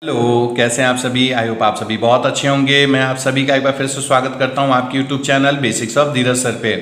Hello, कैसे हैं आप सभी। आई होप आप सभी बहुत अच्छे होंगे। मैं आप सभी का एक बार फिर से स्वागत करता हूं आपके YouTube channel basics of Dheeraj sir पे।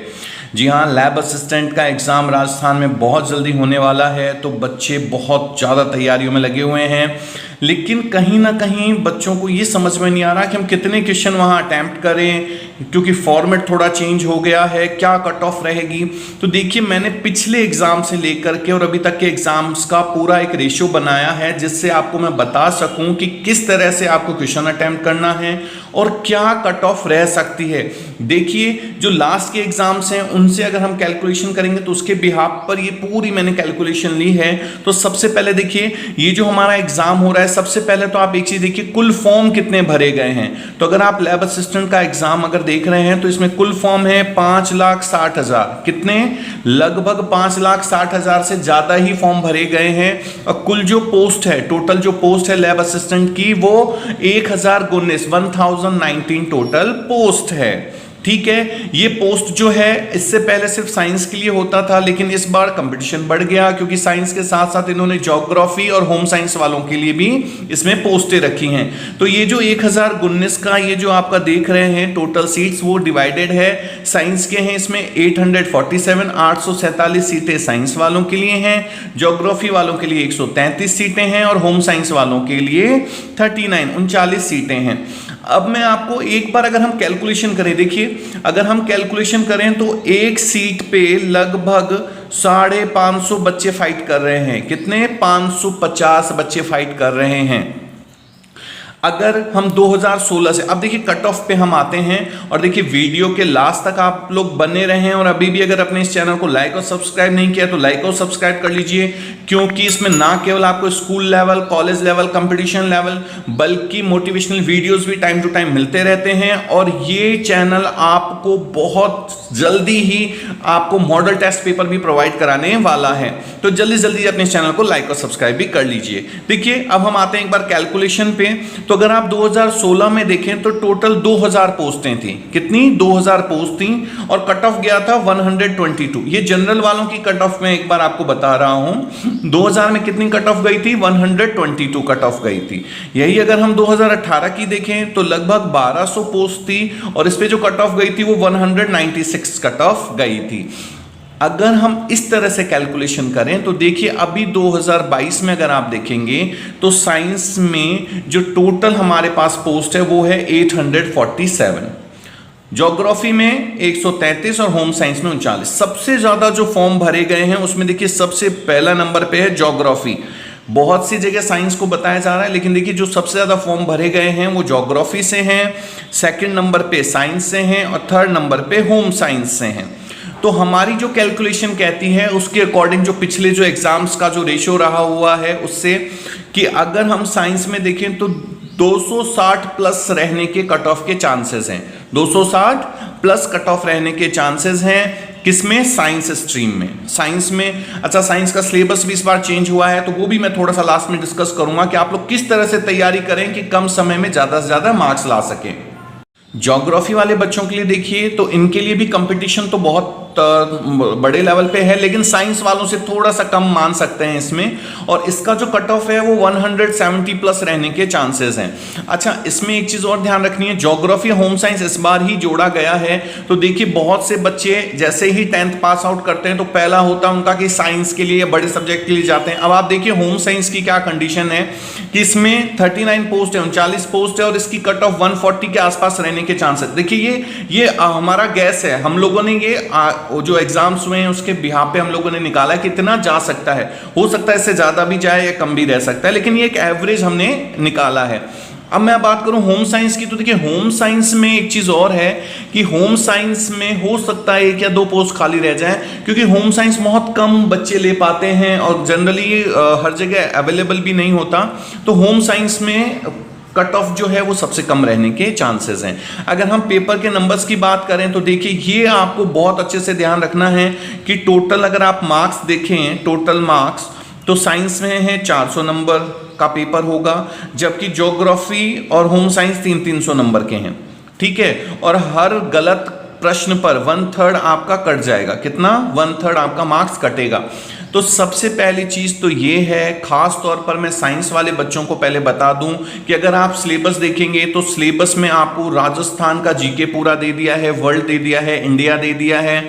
जी हाँ, लैब असिस्टेंट का एग्ज़ाम राजस्थान में बहुत जल्दी होने वाला है, तो बच्चे बहुत ज़्यादा तैयारियों में लगे हुए हैं। लेकिन कहीं ना कहीं बच्चों को ये समझ में नहीं आ रहा कि हम कितने क्वेश्चन वहाँ अटैम्प्ट करें, क्योंकि फॉर्मेट थोड़ा चेंज हो गया है, क्या कट ऑफ रहेगी। तो देखिए, मैंने पिछले एग्ज़ाम से लेकर के और अभी तक के एग्ज़ाम्स का पूरा एक रेशियो बनाया है, जिससे आपको मैं बता सकूं कि किस तरह से आपको क्वेश्चन अटैम्प्ट करना है और क्या कट ऑफ रह सकती है। देखिए, जो लास्ट के एग्ज़ाम्स हैं उनसे अगर हम कैलकुलेशन करेंगे तो उसके बिहाफ पर ये पूरी मैंने कैलकुलेशन ली है। तो सबसे पहले देखिए, ये जो हमारा एग्ज़ाम हो रहा है, सबसे पहले तो आप एक चीज़ देखिए, कुल फॉर्म कितने भरे गए हैं। तो अगर आप लैब असिस्टेंट का एग्ज़ाम अगर देख रहे हैं तो इसमें कुल फॉर्म है 5,60,000। कितने? लगभग 5,60,000 से ज़्यादा ही फॉर्म भरे गए हैं। और कुल जो पोस्ट है, टोटल जो पोस्ट है लैब असिस्टेंट की, वो 1019 टोटल पोस्ट है। ठीक है, ये पोस्ट जो है इससे पहले सिर्फ साइंस के लिए होता था, लेकिन इस बार कंपटीशन बढ़ गया, क्योंकि साइंस के साथ साथ इन्होंने ज्योग्राफी और होम साइंस वालों के लिए भी इसमें पोस्टें रखी हैं। तो ये जो 1019 का ये जो आपका देख रहे हैं टोटल सीट्स, वो डिवाइडेड है। साइंस के हैं इसमें 847, 847 सीटें साइंस वालों के लिए हैं, ज्योग्राफी वालों के लिए 133 सीटें हैं और होम साइंस वालों के लिए 39 सीटें हैं। अब मैं आपको एक बार अगर हम कैलकुलेशन करें, देखिए अगर हम कैलकुलेशन करें तो एक सीट पे लगभग 550 बच्चे फाइट कर रहे हैं। कितने? 550 बच्चे फाइट कर रहे हैं। अगर हम 2016 से, अब देखिए कट ऑफ पे हम आते हैं, और देखिए वीडियो के लास्ट तक आप लोग बने रहे हैं। और अभी भी अगर अपने इस चैनल को लाइक और सब्सक्राइब नहीं किया तो लाइक और सब्सक्राइब कर लीजिए, क्योंकि इसमें ना केवल आपको school level, college level, competition level, बल्कि मोटिवेशनल वीडियोस भी टाइम टू टाइम मिलते रहते हैं। और ये चैनल आपको बहुत जल्दी ही आपको मॉडल टेस्ट पेपर भी प्रोवाइड कराने वाला है। तो जल्दी जल्दी अपने चैनल को लाइक और सब्सक्राइब भी कर लीजिए। देखिए, अब हम आते हैं एक बार कैलकुलेशन पे। तो अगर आप 2016 में देखें तो टोटल 2000 पोस्टें थी। कितनी? 2000 पोस्ट थी, और कट ऑफ गया था 122। ये जनरल वालों की कट ऑफ में एक बार आपको बता रहा हूं। 2000 में कितनी कट ऑफ गई थी? 122 कट ऑफ गई थी। यही अगर हम 2018 की देखें तो लगभग 1200 पोस्ट थी, और इस पे जो कट ऑफ गई थी वो 196 कट ऑफ गई थी। अगर हम इस तरह से कैलकुलेशन करें तो देखिए, अभी 2022 में अगर आप देखेंगे तो साइंस में जो टोटल हमारे पास पोस्ट है वो है 847, ज्योग्राफी में 133 और होम साइंस में 39। सबसे ज्यादा जो फॉर्म भरे गए हैं उसमें देखिए सबसे पहला नंबर पे है ज्योग्राफी। बहुत सी जगह साइंस को बताया जा रहा है, लेकिन देखिए जो सबसे ज्यादा फॉर्म भरे गए हैं वो ज्योग्राफी से हैं, सेकंड नंबर पे साइंस से हैं, और थर्ड नंबर पे होम साइंस से हैं। तो हमारी जो कैलकुलेशन कहती है उसके अकॉर्डिंग, जो पिछले जो एग्जाम्स का जो रेशियो रहा हुआ है उससे, कि अगर हम साइंस में देखें तो 260 प्लस रहने के कट ऑफ के चांसेस हैं। 260 प्लस कट ऑफ रहने के चांसेस हैं। किसमें? साइंस स्ट्रीम में। साइंस में, अच्छा साइंस का सिलेबस भी इस बार चेंज हुआ है, तो वो भी मैं थोड़ा सा लास्ट में डिस्कस करूंगा कि आप लोग किस तरह से तैयारी करें कि कम समय में ज्यादा से ज्यादा मार्क्स ला सकें। ज्योग्राफी वाले बच्चों के लिए देखिए, तो इनके लिए भी कंपटीशन तो बहुत बड़े लेवल पे है, लेकिन साइंस वालों से थोड़ा सा कम मान सकते हैं इसमें, और इसका जो कट ऑफ है वो 170 प्लस रहने के चांसेस हैं। अच्छा, इसमें एक चीज और ध्यान रखनी है, ज्योग्राफी होम साइंस इस बार ही जोड़ा गया है। तो देखिए, बहुत से बच्चे जैसे ही 10th पास आउट करते हैं तो पहला होता है उनका कि साइंस के लिए या बड़े सब्जेक्ट के लिए जाते हैं। अब आप देखिए होम साइंस की क्या कंडीशन है, कि इसमें 39 पोस्ट है, 39 पोस्ट है, और इसकी कट ऑफ 140 के आसपास रहने के चांसेस। देखिए, ये हमारा गैस है, हम लोगों ने ये जो एग्जाम्स हुए हैं उसके बिहार पे हम लोगों ने निकाला कि इतना जा सकता है। हो सकता है इससे ज्यादा भी जाए या कम भी रह सकता है, लेकिन ये एक एवरेज हमने निकाला है। अब मैं बात करूं होम साइंस की, तो देखिए होम साइंस में एक चीज और है कि होम साइंस में हो सकता है 1 या 2 पोस्ट खाली रह जाए, क्योंकि होम साइंस बहुत कम बच्चे ले पाते हैं और जनरली हर जगह अवेलेबल भी नहीं होता। तो होम साइंस में कट ऑफ जो है वो सबसे कम रहने के चांसेस हैं। अगर हम पेपर के नंबर्स की बात करें तो देखिए, ये आपको बहुत अच्छे से ध्यान रखना है कि टोटल अगर आप मार्क्स देखें, टोटल मार्क्स, तो साइंस में है 400 नंबर का पेपर होगा, जबकि ज्योग्राफी और होम साइंस 300 नंबर के हैं। ठीक है, और हर गलत प्रश्न पर 1/3 आपका कट जाएगा। कितना? 1/3 आपका मार्क्स कटेगा। तो सबसे पहली चीज तो ये है, खास तौर पर मैं साइंस वाले बच्चों को पहले बता दूं कि अगर आप सिलेबस देखेंगे तो सिलेबस में आपको राजस्थान का जीके पूरा दे दिया है, वर्ल्ड दे दिया है, इंडिया दे दिया है।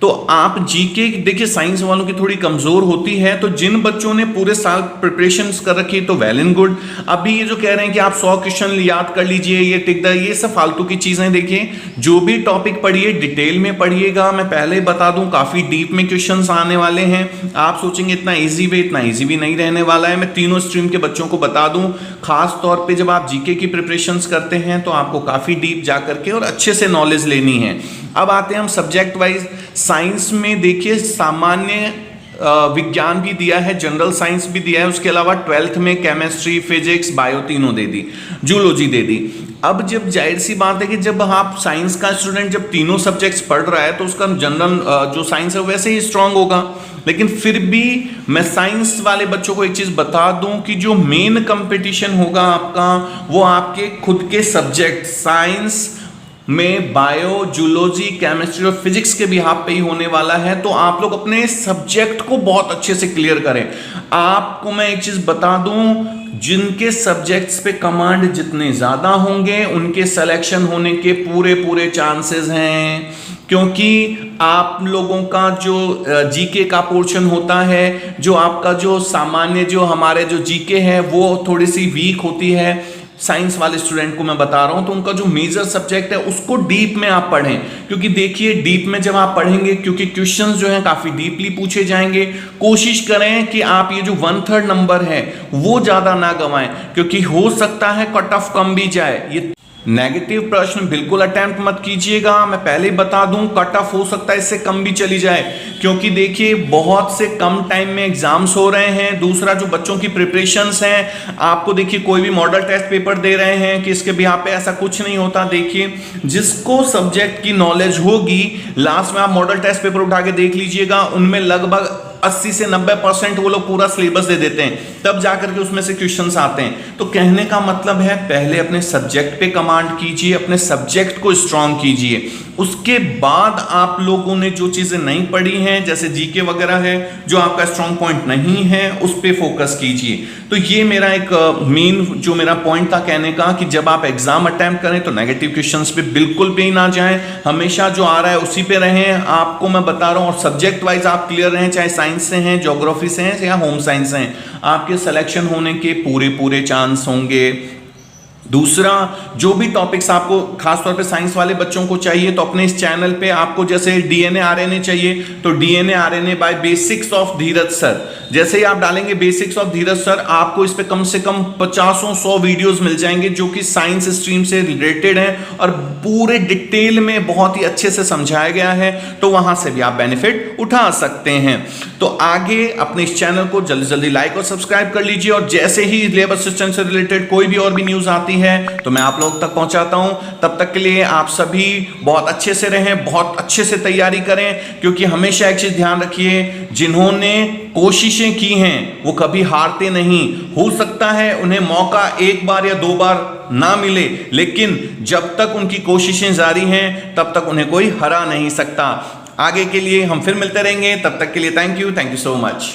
तो आप जीके देखिए, साइंस वालों की थोड़ी कमजोर होती है, तो जिन बच्चों ने पूरे साल प्रिपरेशंस कर रखी है तो वेल एंड गुड। अभी ये जो कह रहे हैं कि आप 100 क्वेश्चन याद कर लीजिए, ये टिक द, ये सब फालतू की चीजें। देखिए जो भी टॉपिक पढ़िए डिटेल में पढ़िएगा। मैं पहले बता दूं काफी डीप में क्वेश्चंस आने वाले हैं। आप सोचेंगे इतना इजी भी नहीं रहने वाला है। मैं तीनों स्ट्रीम के बच्चों को बता दूं, खास तौर पे जब आप जीके की प्रिपरेशंस करते हैं तो आपको काफी डीप जा करके और अच्छे से नॉलेज लेनी है। अब आते हैं हम सब्जेक्ट वाइज। साइंस में देखिए सामान्य विज्ञान भी दिया है, जनरल साइंस भी दिया है, उसके अलावा 12th में केमिस्ट्री, फिजिक्स, बायो तीनों दे दी, जूलॉजी दे दी। अब जब जाहिर सी बात है कि जब आप साइंस का स्टूडेंट जब तीनों सब्जेक्ट्स पढ़ रहा है तो उसका जनरल जो साइंस है वैसे ही स्ट्रांग होगा। लेकिन फिर भी मैं साइंस वाले बच्चों को एक चीज बता दूं कि जो मेन कंपटीशन होगा आपका वो आपके खुद के सब्जेक्ट साइंस में बायो, जूलॉजी, केमिस्ट्री और फिजिक्स के भी हाथ पे ही होने वाला है। तो आप लोग अपने सब्जेक्ट को बहुत अच्छे से क्लियर करें। आपको मैं एक चीज बता दूं, जिनके सब्जेक्ट्स पे कमांड जितने ज्यादा होंगे उनके सिलेक्शन होने के पूरे चांसेस हैं, क्योंकि आप लोगों का जो जीके का पोर्शन होता है, जो आपका जो सामान्य जो हमारे जो जीके है वो थोड़ी सी वीक होती है। साइंस वाले स्टूडेंट को मैं बता रहा हूं, तो उनका जो मेजर सब्जेक्ट है उसको डीप में आप पढ़ें, क्योंकि देखिए डीप में जब आप पढ़ेंगे, क्योंकि क्वेश्चंस जो हैं काफी डीपली पूछे जाएंगे, कोशिश करें कि आप ये जो 1/3 नंबर है वो ज्यादा ना गंवाएं, क्योंकि हो सकता है कट ऑफ कम भी जाए। ये नेगेटिव प्रश्न बिल्कुल अटेम्प्ट मत कीजिएगा। मैं पहले ही बता दूं कट ऑफ हो सकता है इससे कम भी चली जाए, क्योंकि देखिए बहुत से कम टाइम में एग्जाम्स हो रहे हैं। दूसरा जो बच्चों की प्रिपरेशंस हैं, आपको देखिए कोई भी मॉडल टेस्ट पेपर दे रहे हैं कि इसके भी यहाँ पे ऐसा कुछ नहीं होता। देखिए जिसको सब्जेक्ट की नॉलेज होगी, लास्ट में आप मॉडल टेस्ट पेपर उठा के देख लीजिएगा, उनमें लगभग 80 से 90% वो लोग पूरा सिलेबस दे देते हैं, तब जाकर के उसमें से क्वेश्चंस आते हैं। तो कहने का मतलब है पहले अपने सब्जेक्ट पे कमांड कीजिए, अपने सब्जेक्ट को स्ट्रांग कीजिए। उसके बाद आप लोगों ने जो चीजें नहीं पढ़ी हैं, जैसे जीके वगैरह है, जो आपका स्ट्रांग पॉइंट नहीं है, उस पे फोकस कीजिए। तो ये मेरा एक मेन जो मेरा पॉइंट था कहने का, कि जब आप एग्जाम अटेम्प्ट करें तो नेगेटिव क्वेश्चंस पे बिल्कुल भी ना जाएं, हमेशा जो आ रहा है उसी पे रहें। आपको मैं बता रहा हूं, और सब्जेक्ट वाइज आप क्लियर रहें, चाहे साइंस से हैं, ज्योग्राफी से हैं या होम साइंस से हैं, आपके सिलेक्शन होने के पूरे चांस होंगे। दूसरा, जो भी टॉपिक्स आपको खासतौर पे साइंस वाले बच्चों को चाहिए, तो अपने इस चैनल पे आपको जैसे डीएनए आरएनए चाहिए तो DNA RNA by basics of Dheeraj sir, जैसे ही आप डालेंगे बेसिक्स ऑफ धीरज सर, आपको इस पे कम से कम 50-100 वीडियोस मिल जाएंगे जो कि साइंस स्ट्रीम से रिलेटेड हैं और पूरे डिटेल में बहुत ही अच्छे से समझाया गया है। तो वहां से भी आप बेनिफिट उठा सकते हैं। तो आगे अपने इस चैनल को जल्दी जल्दी लाइक और सब्सक्राइब कर लीजिए, और जैसे ही लेबर असिस्टेंट से रिलेटेड कोई भी और भी न्यूज आती है तो मैं आप लोगों तक पहुंचाता हूं। तब तक के लिए आप सभी बहुत अच्छे से रहें, बहुत अच्छे से तैयारी करें, क्योंकि हमेशा एक चीज ध्यान रखिए, जिन्होंने कोशिशें की हैं वो कभी हारते नहीं। हो सकता है उन्हें मौका 1 बार या 2 बार ना मिले, लेकिन जब तक उनकी कोशिशें जारी हैं तब तक उन्हें कोई हरा नहीं सकता। आगे के लिए हम फिर मिलते रहेंगे, तब तक के लिए थैंक यू सो मच।